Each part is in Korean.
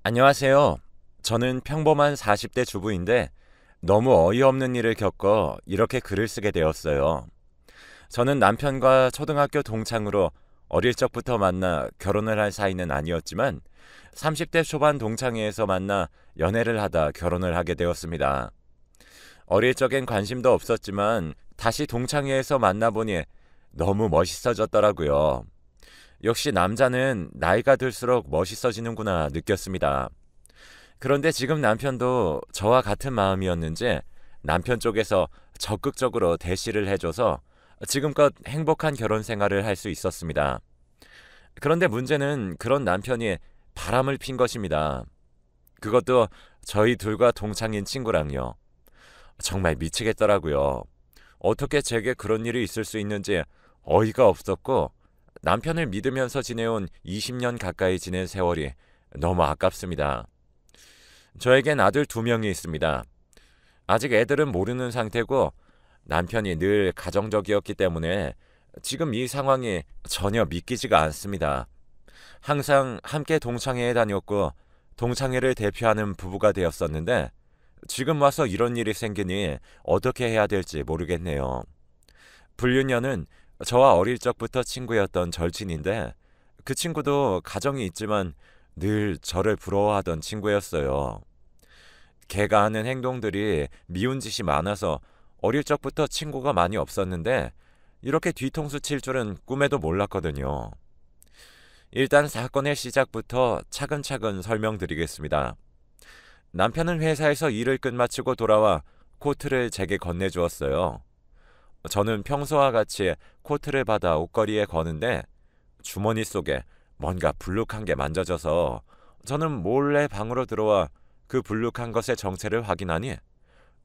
안녕하세요. 저는 평범한 40대 주부인데 너무 어이없는 일을 겪어 이렇게 글을 쓰게 되었어요. 저는 남편과 초등학교 동창으로 어릴 적부터 만나 결혼을 할 사이는 아니었지만 30대 초반 동창회에서 만나 연애를 하다 결혼을 하게 되었습니다. 어릴 적엔 관심도 없었지만 다시 동창회에서 만나보니 너무 멋있어졌더라고요. 역시 남자는 나이가 들수록 멋있어지는구나 느꼈습니다. 그런데 지금 남편도 저와 같은 마음이었는지 남편 쪽에서 적극적으로 대시를 해줘서 지금껏 행복한 결혼 생활을 할 수 있었습니다. 그런데 문제는 그런 남편이 바람을 핀 것입니다. 그것도 저희 둘과 동창인 친구랑요. 정말 미치겠더라고요. 어떻게 제게 그런 일이 있을 수 있는지 어이가 없었고 남편을 믿으면서 지내온 20년 가까이 지낸 세월이 너무 아깝습니다. 저에겐 아들 두 명이 있습니다. 아직 애들은 모르는 상태고 남편이 늘 가정적이었기 때문에 지금 이 상황이 전혀 믿기지가 않습니다. 항상 함께 동창회에 다녔고 동창회를 대표하는 부부가 되었었는데 지금 와서 이런 일이 생기니 어떻게 해야 될지 모르겠네요. 불륜녀는 저와 어릴 적부터 친구였던 절친인데 그 친구도 가정이 있지만 늘 저를 부러워하던 친구였어요. 걔가 하는 행동들이 미운 짓이 많아서 어릴 적부터 친구가 많이 없었는데 이렇게 뒤통수 칠 줄은 꿈에도 몰랐거든요. 일단 사건의 시작부터 차근차근 설명드리겠습니다. 남편은 회사에서 일을 끝마치고 돌아와 코트를 제게 건네주었어요. 저는 평소와 같이 코트를 받아 옷걸이에 거는데 주머니 속에 뭔가 불룩한 게 만져져서 저는 몰래 방으로 들어와 그 불룩한 것의 정체를 확인하니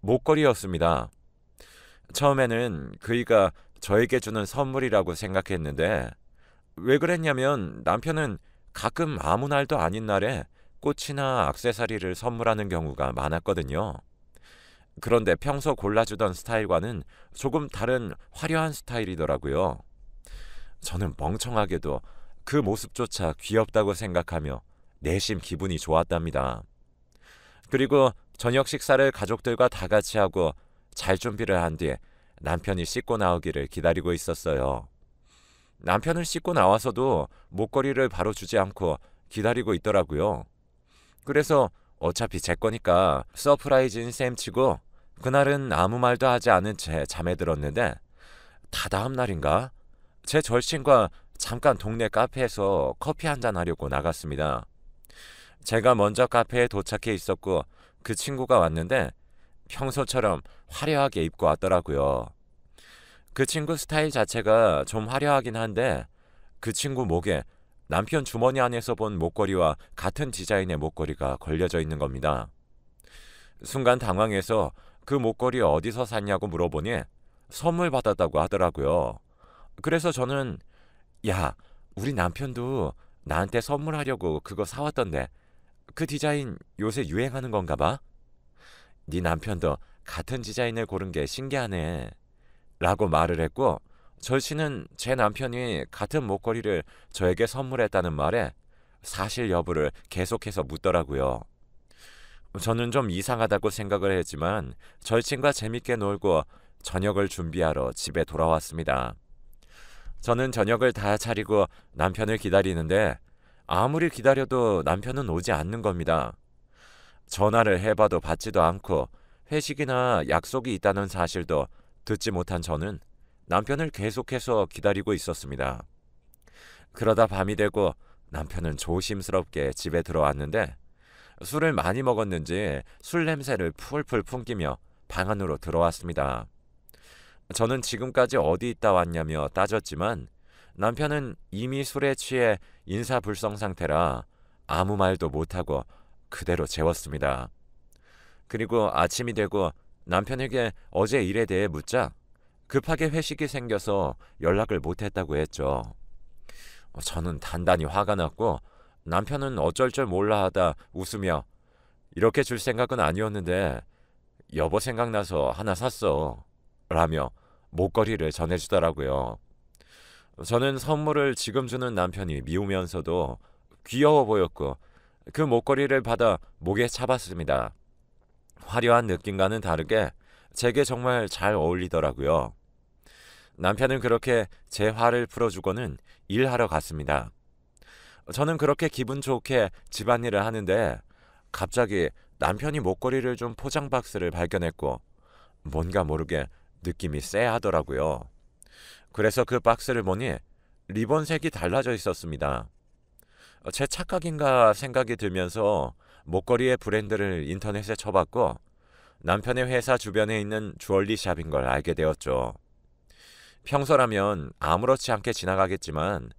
목걸이였습니다. 처음에는 그이가 저에게 주는 선물이라고 생각했는데 왜 그랬냐면 남편은 가끔 아무 날도 아닌 날에 꽃이나 액세서리를 선물하는 경우가 많았거든요. 그런데 평소 골라주던 스타일과는 조금 다른 화려한 스타일이더라고요. 저는 멍청하게도 그 모습조차 귀엽다고 생각하며 내심 기분이 좋았답니다. 그리고 저녁 식사를 가족들과 다 같이 하고 잘 준비를 한 뒤에 남편이 씻고 나오기를 기다리고 있었어요. 남편은 씻고 나와서도 목걸이를 바로 주지 않고 기다리고 있더라고요. 그래서 어차피 제 거니까 서프라이즈인 셈치고 그날은 아무 말도 하지 않은 채 잠에 들었는데 다다음 날인가 제 절친과 잠깐 동네 카페에서 커피 한잔 하려고 나갔습니다. 제가 먼저 카페에 도착해 있었고 그 친구가 왔는데 평소처럼 화려하게 입고 왔더라고요. 그 친구 스타일 자체가 좀 화려하긴 한데 그 친구 목에 남편 주머니 안에서 본 목걸이와 같은 디자인의 목걸이가 걸려져 있는 겁니다. 순간 당황해서 그 목걸이 어디서 샀냐고 물어보니 선물 받았다고 하더라고요. 그래서 저는 야, 우리 남편도 나한테 선물하려고 그거 사왔던데 그 디자인 요새 유행하는 건가 봐? 네 남편도 같은 디자인을 고른 게 신기하네 라고 말을 했고 절친은 제 남편이 같은 목걸이를 저에게 선물했다는 말에 사실 여부를 계속해서 묻더라고요. 저는 좀 이상하다고 생각을 했지만 절친과 재밌게 놀고 저녁을 준비하러 집에 돌아왔습니다. 저는 저녁을 다 차리고 남편을 기다리는데 아무리 기다려도 남편은 오지 않는 겁니다. 전화를 해봐도 받지도 않고 회식이나 약속이 있다는 사실도 듣지 못한 저는 남편을 계속해서 기다리고 있었습니다. 그러다 밤이 되고 남편은 조심스럽게 집에 들어왔는데 술을 많이 먹었는지 술 냄새를 풀풀 풍기며 방 안으로 들어왔습니다. 저는 지금까지 어디 있다 왔냐며 따졌지만 남편은 이미 술에 취해 인사불성 상태라 아무 말도 못하고 그대로 재웠습니다. 그리고 아침이 되고 남편에게 어제 일에 대해 묻자 급하게 회식이 생겨서 연락을 못했다고 했죠. 저는 단단히 화가 났고 남편은 어쩔 줄 몰라 하다 웃으며 이렇게 줄 생각은 아니었는데 여보 생각나서 하나 샀어 라며 목걸이를 전해주더라고요. 저는 선물을 지금 주는 남편이 미우면서도 귀여워 보였고 그 목걸이를 받아 목에 차봤습니다. 화려한 느낌과는 다르게 제게 정말 잘 어울리더라고요. 남편은 그렇게 제 화를 풀어주고는 일하러 갔습니다. 저는 그렇게 기분 좋게 집안일을 하는데 갑자기 남편이 목걸이를 준 포장 박스를 발견했고 뭔가 모르게 느낌이 쎄하더라고요. 그래서 그 박스를 보니 리본색이 달라져 있었습니다. 제 착각인가 생각이 들면서 목걸이의 브랜드를 인터넷에 쳐봤고 남편의 회사 주변에 있는 주얼리 샵인 걸 알게 되었죠. 평소라면 아무렇지 않게 지나가겠지만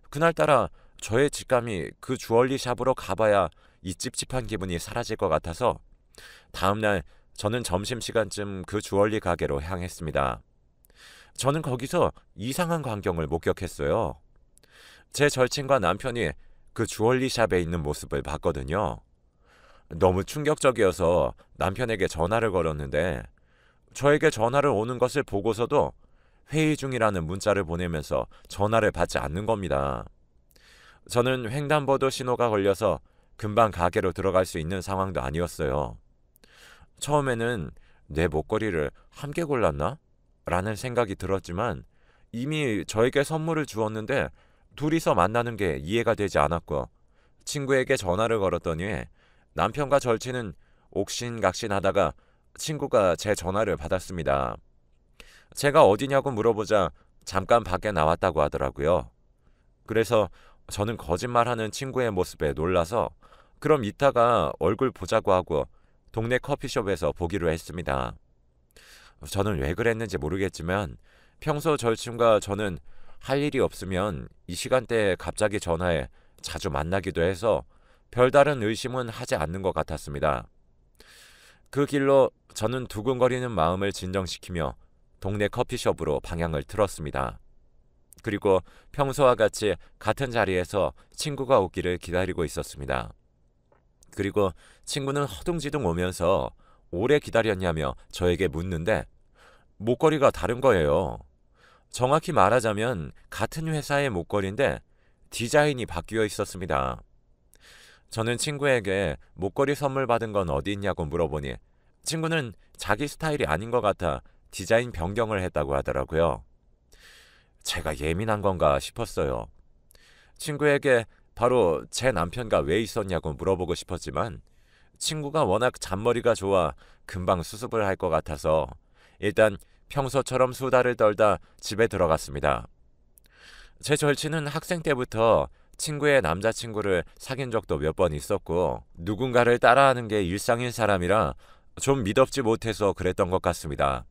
그날따라 저의 직감이 그 주얼리 샵으로 가봐야 이 찝찝한 기분이 사라질 것 같아서 다음날 저는 점심시간쯤 그 주얼리 가게로 향했습니다. 저는 거기서 이상한 광경을 목격했어요. 제 절친과 남편이 그 주얼리 샵에 있는 모습을 봤거든요. 너무 충격적이어서 남편에게 전화를 걸었는데 저에게 전화를 오는 것을 보고서도 회의 중이라는 문자를 보내면서 전화를 받지 않는 겁니다. 저는 횡단보도 신호가 걸려서 금방 가게로 들어갈 수 있는 상황도 아니었어요. 처음에는 내 목걸이를 함께 골랐나? 라는 생각이 들었지만 이미 저에게 선물을 주었는데 둘이서 만나는 게 이해가 되지 않았고 친구에게 전화를 걸었더니 남편과 절친은 옥신각신하다가 친구가 제 전화를 받았습니다. 제가 어디냐고 물어보자 잠깐 밖에 나왔다고 하더라고요. 그래서 저는 거짓말하는 친구의 모습에 놀라서 그럼 이따가 얼굴 보자고 하고 동네 커피숍에서 보기로 했습니다. 저는 왜 그랬는지 모르겠지만 평소 절친과 저는 할 일이 없으면 이 시간대에 갑자기 전화해 자주 만나기도 해서 별다른 의심은 하지 않는 것 같았습니다. 그 길로 저는 두근거리는 마음을 진정시키며 동네 커피숍으로 방향을 틀었습니다. 그리고 평소와 같이 같은 자리에서 친구가 오기를 기다리고 있었습니다. 그리고 친구는 허둥지둥 오면서 오래 기다렸냐며 저에게 묻는데 목걸이가 다른 거예요. 정확히 말하자면 같은 회사의 목걸이인데 디자인이 바뀌어 있었습니다. 저는 친구에게 목걸이 선물 받은 건 어디 있냐고 물어보니 친구는 자기 스타일이 아닌 것 같아 디자인 변경을 했다고 하더라고요. 제가 예민한 건가 싶었어요. 친구에게 바로 제 남편과 왜 있었냐고 물어보고 싶었지만 친구가 워낙 잔머리가 좋아 금방 수습을 할 것 같아서 일단 평소처럼 수다를 떨다 집에 들어갔습니다. 제 절친은 학생 때부터 친구의 남자친구를 사귄 적도 몇 번 있었고 누군가를 따라하는 게 일상인 사람이라 좀 미덥지 못해서 그랬던 것 같습니다.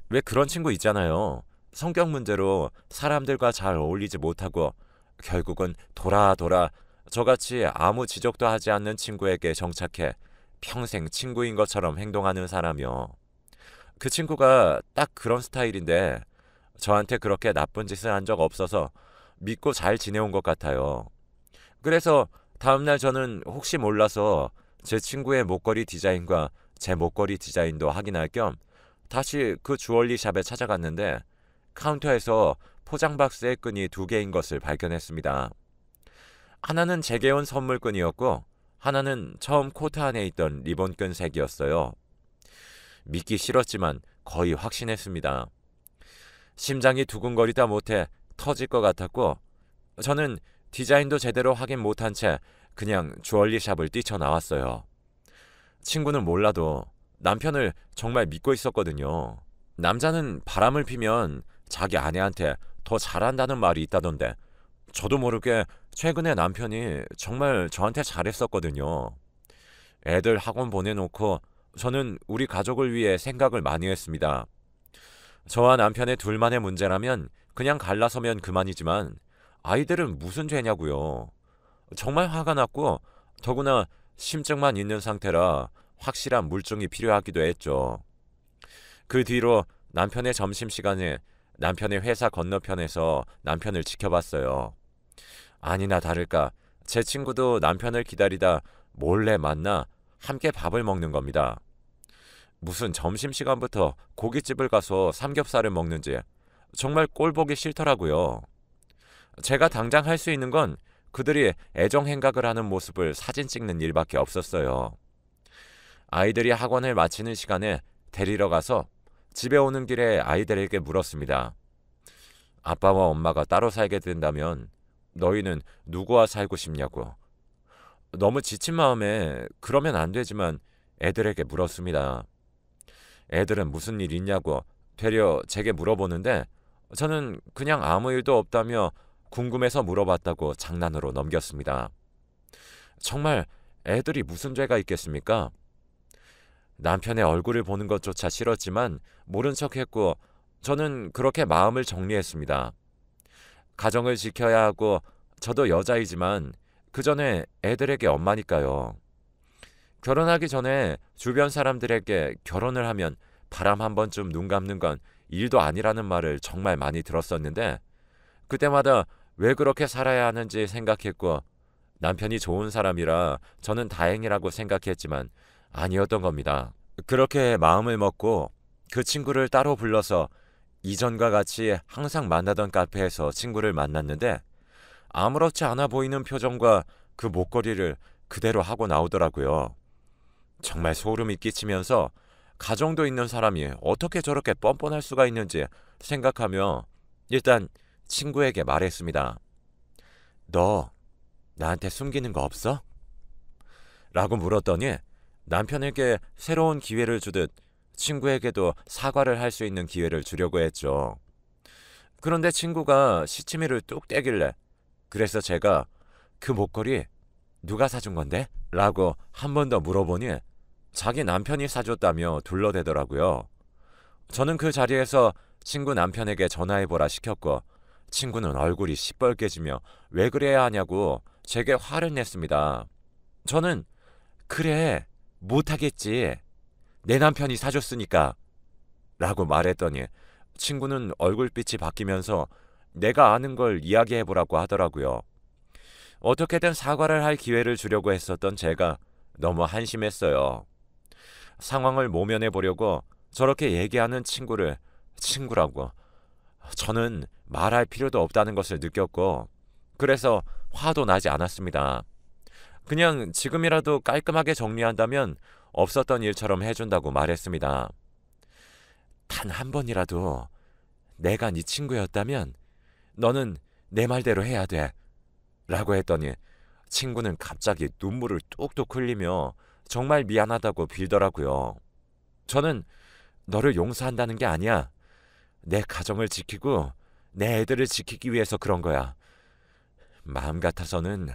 왜 그런 친구 있잖아요. 성격 문제로 사람들과 잘 어울리지 못하고 결국은 돌아 저같이 아무 지적도 하지 않는 친구에게 정착해 평생 친구인 것처럼 행동하는 사람이요. 그 친구가 딱 그런 스타일인데 저한테 그렇게 나쁜 짓을 한 적 없어서 믿고 잘 지내온 것 같아요. 그래서 다음날 저는 혹시 몰라서 제 친구의 목걸이 디자인과 제 목걸이 디자인도 확인할 겸 다시 그 주얼리 샵에 찾아갔는데 카운터에서 포장 박스의 끈이 2개인 것을 발견했습니다. 하나는 제게 온 선물끈이었고 하나는 처음 코트 안에 있던 리본끈 색이었어요. 믿기 싫었지만 거의 확신했습니다. 심장이 두근거리다 못해 터질 것 같았고 저는 디자인도 제대로 확인 못한 채 그냥 주얼리 샵을 뛰쳐나왔어요. 친구는 몰라도 남편을 정말 믿고 있었거든요. 남자는 바람을 피면 자기 아내한테 더 잘한다는 말이 있다던데 저도 모르게 최근에 남편이 정말 저한테 잘했었거든요. 애들 학원 보내놓고 저는 우리 가족을 위해 생각을 많이 했습니다. 저와 남편의 둘만의 문제라면 그냥 갈라서면 그만이지만 아이들은 무슨 죄냐고요. 정말 화가 났고 더구나 심증만 있는 상태라 확실한 물증이 필요하기도 했죠. 그 뒤로 남편의 점심시간에 남편의 회사 건너편에서 남편을 지켜봤어요. 아니나 다를까 제 친구도 남편을 기다리다 몰래 만나 함께 밥을 먹는 겁니다. 무슨 점심시간부터 고깃집을 가서 삼겹살을 먹는지 정말 꼴보기 싫더라고요. 제가 당장 할 수 있는 건 그들이 애정 행각을 하는 모습을 사진 찍는 일밖에 없었어요. 아이들이 학원을 마치는 시간에 데리러 가서 집에 오는 길에 아이들에게 물었습니다. 아빠와 엄마가 따로 살게 된다면 너희는 누구와 살고 싶냐고. 너무 지친 마음에 그러면 안 되지만 애들에게 물었습니다. 애들은 무슨 일 있냐고 되려 제게 물어보는데 저는 그냥 아무 일도 없다며 궁금해서 물어봤다고 장난으로 넘겼습니다. 정말 애들이 무슨 죄가 있겠습니까? 남편의 얼굴을 보는 것조차 싫었지만 모른 척했고 저는 그렇게 마음을 정리했습니다. 가정을 지켜야 하고 저도 여자이지만 그 전에 애들에게 엄마니까요. 결혼하기 전에 주변 사람들에게 결혼을 하면 바람 한 번쯤 눈 감는 건 일도 아니라는 말을 정말 많이 들었었는데 그때마다 왜 그렇게 살아야 하는지 생각했고 남편이 좋은 사람이라 저는 다행이라고 생각했지만 아니었던 겁니다. 그렇게 마음을 먹고 그 친구를 따로 불러서 이전과 같이 항상 만나던 카페에서 친구를 만났는데 아무렇지 않아 보이는 표정과 그 목걸이를 그대로 하고 나오더라고요. 정말 소름이 끼치면서 가정도 있는 사람이 어떻게 저렇게 뻔뻔할 수가 있는지 생각하며 일단 친구에게 말했습니다. 너 나한테 숨기는 거 없어? 라고 물었더니 남편에게 새로운 기회를 주듯 친구에게도 사과를 할 수 있는 기회를 주려고 했죠. 그런데 친구가 시치미를 뚝 떼길래 그래서 제가 그 목걸이 누가 사준 건데? 라고 한 번 더 물어보니 자기 남편이 사줬다며 둘러대더라고요. 저는 그 자리에서 친구 남편에게 전화해보라 시켰고 친구는 얼굴이 시뻘개지며 왜 그래야 하냐고 제게 화를 냈습니다. 저는 그래 못하겠지. 내 남편이 사줬으니까 라고 말했더니 친구는 얼굴빛이 바뀌면서 내가 아는 걸 이야기해보라고 하더라고요. 어떻게든 사과를 할 기회를 주려고 했었던 제가 너무 한심했어요. 상황을 모면해보려고 저렇게 얘기하는 친구를 친구라고 저는 말할 필요도 없다는 것을 느꼈고 그래서 화도 나지 않았습니다. 그냥 지금이라도 깔끔하게 정리한다면 없었던 일처럼 해준다고 말했습니다. 단 한 번이라도 내가 네 친구였다면 너는 내 말대로 해야 돼 라고 했더니 친구는 갑자기 눈물을 뚝뚝 흘리며 정말 미안하다고 빌더라고요. 저는 너를 용서한다는 게 아니야. 내 가정을 지키고 내 애들을 지키기 위해서 그런 거야. 마음 같아서는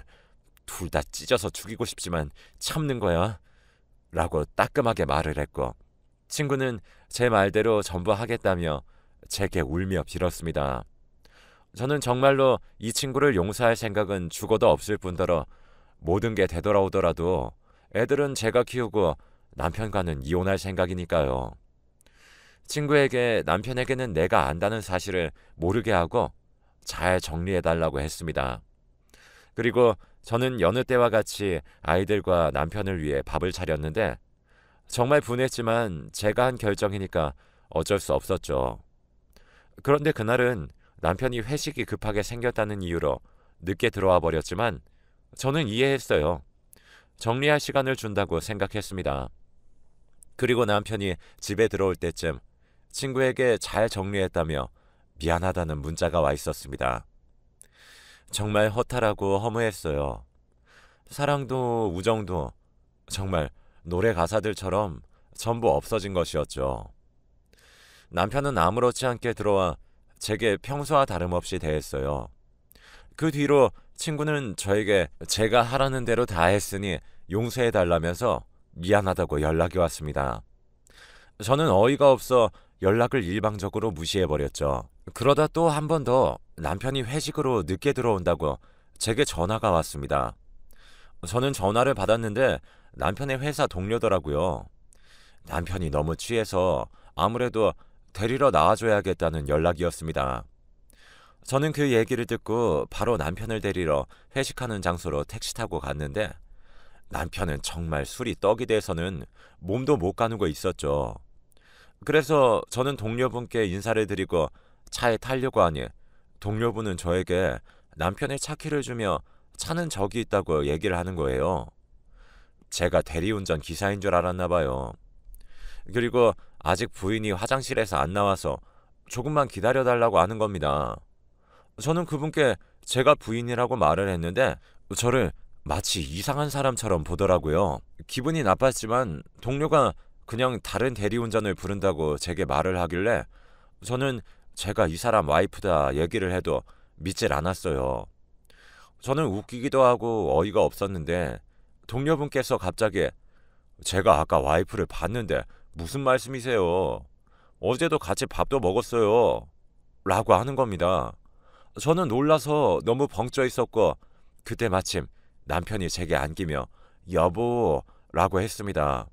둘 다 찢어서 죽이고 싶지만 참는 거야 라고 따끔하게 말을 했고 친구는 제 말대로 전부 하겠다며 제게 울며 빌었습니다. 저는 정말로 이 친구를 용서할 생각은 죽어도 없을 뿐더러 모든 게 되돌아오더라도 애들은 제가 키우고 남편과는 이혼할 생각이니까요. 친구에게 남편에게는 내가 안다는 사실을 모르게 하고 잘 정리해달라고 했습니다. 그리고 저는 여느 때와 같이 아이들과 남편을 위해 밥을 차렸는데 정말 분했지만 제가 한 결정이니까 어쩔 수 없었죠. 그런데 그날은 남편이 회식이 급하게 생겼다는 이유로 늦게 들어와 버렸지만 저는 이해했어요. 정리할 시간을 준다고 생각했습니다. 그리고 남편이 집에 들어올 때쯤 친구에게 잘 정리했다며 미안하다는 문자가 와 있었습니다. 정말 허탈하고 허무했어요. 사랑도 우정도 정말 노래 가사들처럼 전부 없어진 것이었죠. 남편은 아무렇지 않게 들어와 제게 평소와 다름없이 대했어요. 그 뒤로 친구는 저에게 제가 하라는 대로 다 했으니 용서해달라면서 미안하다고 연락이 왔습니다. 저는 어이가 없어 연락을 일방적으로 무시해버렸죠. 그러다 또 한 번 더 남편이 회식으로 늦게 들어온다고 제게 전화가 왔습니다. 저는 전화를 받았는데 남편의 회사 동료더라고요. 남편이 너무 취해서 아무래도 데리러 나와줘야겠다는 연락이었습니다. 저는 그 얘기를 듣고 바로 남편을 데리러 회식하는 장소로 택시 타고 갔는데 남편은 정말 술이 떡이 돼서는 몸도 못 가누고 있었죠. 그래서 저는 동료분께 인사를 드리고 차에 타려고 하니 동료분은 저에게 남편의 차 키를 주며 차는 저기 있다고 얘기를 하는 거예요. 제가 대리운전 기사인 줄 알았나 봐요. 그리고 아직 부인이 화장실에서 안 나와서 조금만 기다려달라고 하는 겁니다. 저는 그분께 제가 부인이라고 말을 했는데 저를 마치 이상한 사람처럼 보더라고요. 기분이 나빴지만 동료가 그냥 다른 대리운전을 부른다고 제게 말을 하길래 저는 제가 이 사람 와이프다 얘기를 해도 믿질 않았어요. 저는 웃기기도 하고 어이가 없었는데 동료분께서 갑자기 제가 아까 와이프를 봤는데 무슨 말씀이세요? 어제도 같이 밥도 먹었어요. 라고 하는 겁니다. 저는 놀라서 너무 벙쪄 있었고 그때 마침 남편이 제게 안기며 여보 라고 했습니다.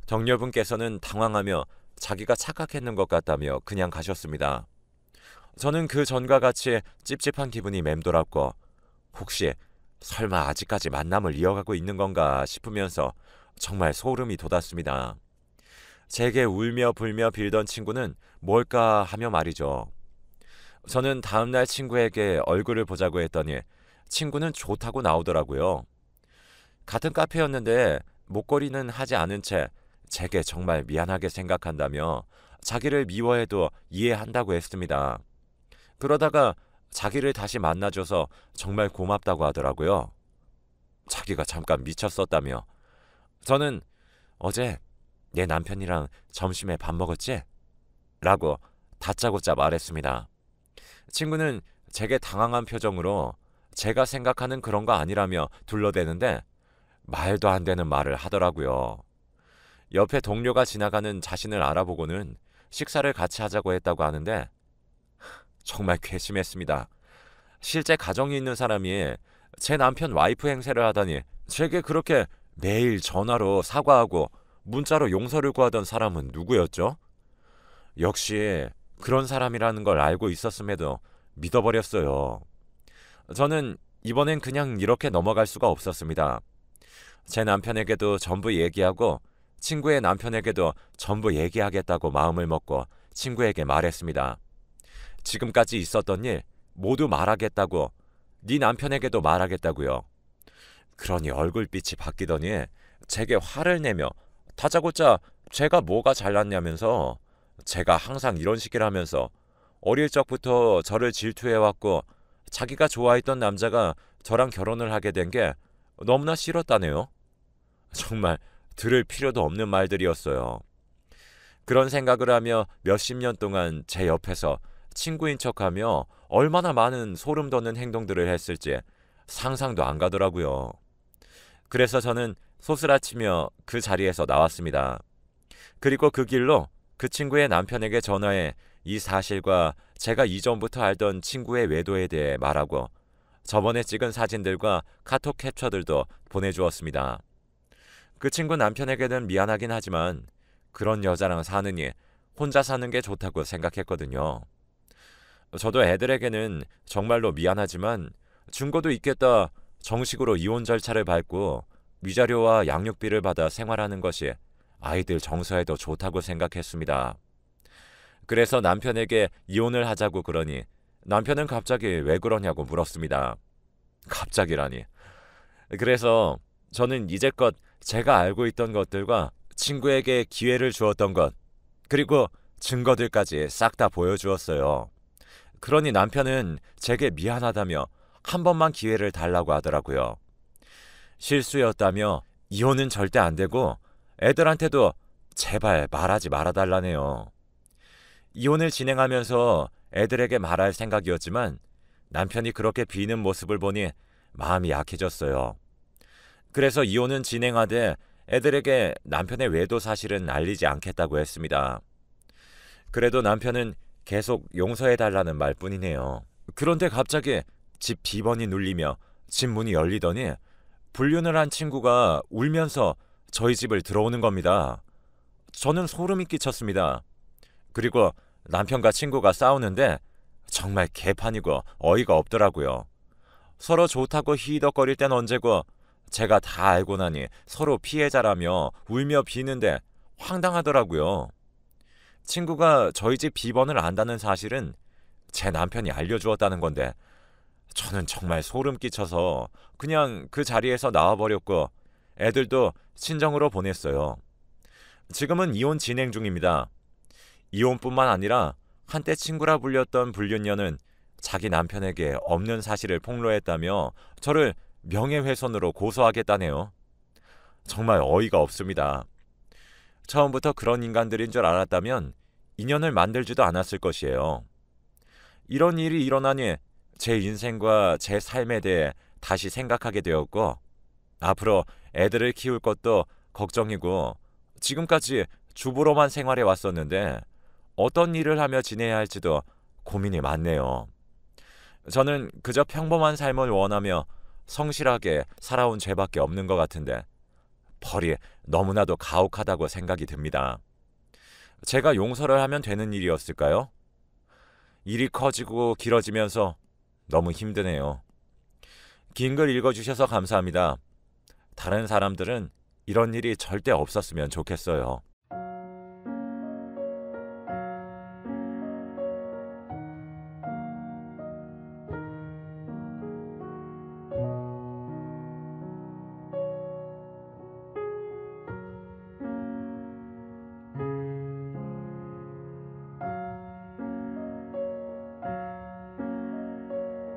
동료분께서는 당황하며 자기가 착각했는 것 같다며 그냥 가셨습니다. 저는 그 전과 같이 찝찝한 기분이 맴돌았고 혹시 설마 아직까지 만남을 이어가고 있는 건가 싶으면서 정말 소름이 돋았습니다. 제게 울며 불며 빌던 친구는 뭘까 하며 말이죠. 저는 다음날 친구에게 얼굴을 보자고 했더니 친구는 좋다고 나오더라고요. 같은 카페였는데 목걸이는 하지 않은 채 제게 정말 미안하게 생각한다며 자기를 미워해도 이해한다고 했습니다. 그러다가 자기를 다시 만나줘서 정말 고맙다고 하더라고요. 자기가 잠깐 미쳤었다며. 저는 어제 내 남편이랑 점심에 밥 먹었지? 라고 다짜고짜 말했습니다. 친구는 제게 당황한 표정으로 제가 생각하는 그런 거 아니라며 둘러대는데 말도 안 되는 말을 하더라고요. 옆에 동료가 지나가는 자신을 알아보고는 식사를 같이 하자고 했다고 하는데 정말 괘씸했습니다. 실제 가정이 있는 사람이 제 남편 와이프 행세를 하다니 제게 그렇게 매일 전화로 사과하고 문자로 용서를 구하던 사람은 누구였죠? 역시 그런 사람이라는 걸 알고 있었음에도 믿어버렸어요. 저는 이번엔 그냥 이렇게 넘어갈 수가 없었습니다. 제 남편에게도 전부 얘기하고 친구의 남편에게도 전부 얘기하겠다고 마음을 먹고 친구에게 말했습니다. 지금까지 있었던 일 모두 말하겠다고, 네 남편에게도 말하겠다고요. 그러니 얼굴빛이 바뀌더니 제게 화를 내며 다짜고짜 제가 뭐가 잘났냐면서 제가 항상 이런 식이라면서 어릴 적부터 저를 질투해왔고 자기가 좋아했던 남자가 저랑 결혼을 하게 된 게 너무나 싫었다네요. 정말 들을 필요도 없는 말들이었어요. 그런 생각을 하며 몇십 년 동안 제 옆에서 친구인 척하며 얼마나 많은 소름 돋는 행동들을 했을지 상상도 안 가더라고요. 그래서 저는 소스라치며 그 자리에서 나왔습니다. 그리고 그 길로 그 친구의 남편에게 전화해 이 사실과 제가 이전부터 알던 친구의 외도에 대해 말하고 저번에 찍은 사진들과 카톡 캡처들도 보내주었습니다. 그 친구 남편에게는 미안하긴 하지만 그런 여자랑 사느니 혼자 사는 게 좋다고 생각했거든요. 저도 애들에게는 정말로 미안하지만 증거도 있겠다 정식으로 이혼 절차를 밟고 위자료와 양육비를 받아 생활하는 것이 아이들 정서에도 좋다고 생각했습니다. 그래서 남편에게 이혼을 하자고 그러니 남편은 갑자기 왜 그러냐고 물었습니다. 갑자기라니. 그래서 저는 이제껏 제가 알고 있던 것들과 친구에게 기회를 주었던 것 그리고 증거들까지 싹 다 보여주었어요. 그러니 남편은 제게 미안하다며 한 번만 기회를 달라고 하더라고요. 실수였다며 이혼은 절대 안 되고 애들한테도 제발 말하지 말아달라네요. 이혼을 진행하면서 애들에게 말할 생각이었지만 남편이 그렇게 비는 모습을 보니 마음이 약해졌어요. 그래서 이혼은 진행하되 애들에게 남편의 외도 사실은 알리지 않겠다고 했습니다. 그래도 남편은 계속 용서해달라는 말뿐이네요. 그런데 갑자기 집 비번이 눌리며 집 문이 열리더니 불륜을 한 친구가 울면서 저희 집을 들어오는 겁니다. 저는 소름이 끼쳤습니다. 그리고 남편과 친구가 싸우는데 정말 개판이고 어이가 없더라고요. 서로 좋다고 히덕거릴 땐 언제고 제가 다 알고 나니 서로 피해자라며 울며 비는데 황당하더라고요. 친구가 저희 집 비번을 안다는 사실은 제 남편이 알려주었다는 건데 저는 정말 소름 끼쳐서 그냥 그 자리에서 나와버렸고 애들도 친정으로 보냈어요. 지금은 이혼 진행 중입니다. 이혼뿐만 아니라 한때 친구라 불렸던 불륜녀는 자기 남편에게 없는 사실을 폭로했다며 저를 명예훼손으로 고소하겠다네요. 정말 어이가 없습니다. 처음부터 그런 인간들인 줄 알았다면 인연을 만들지도 않았을 것이에요. 이런 일이 일어나니 제 인생과 제 삶에 대해 다시 생각하게 되었고 앞으로 애들을 키울 것도 걱정이고 지금까지 주부로만 생활해 왔었는데 어떤 일을 하며 지내야 할지도 고민이 많네요. 저는 그저 평범한 삶을 원하며 성실하게 살아온 죄밖에 없는 것 같은데 벌이 너무나도 가혹하다고 생각이 듭니다. 제가 용서를 하면 되는 일이었을까요? 일이 커지고 길어지면서 너무 힘드네요. 긴 글 읽어주셔서 감사합니다. 다른 사람들은 이런 일이 절대 없었으면 좋겠어요.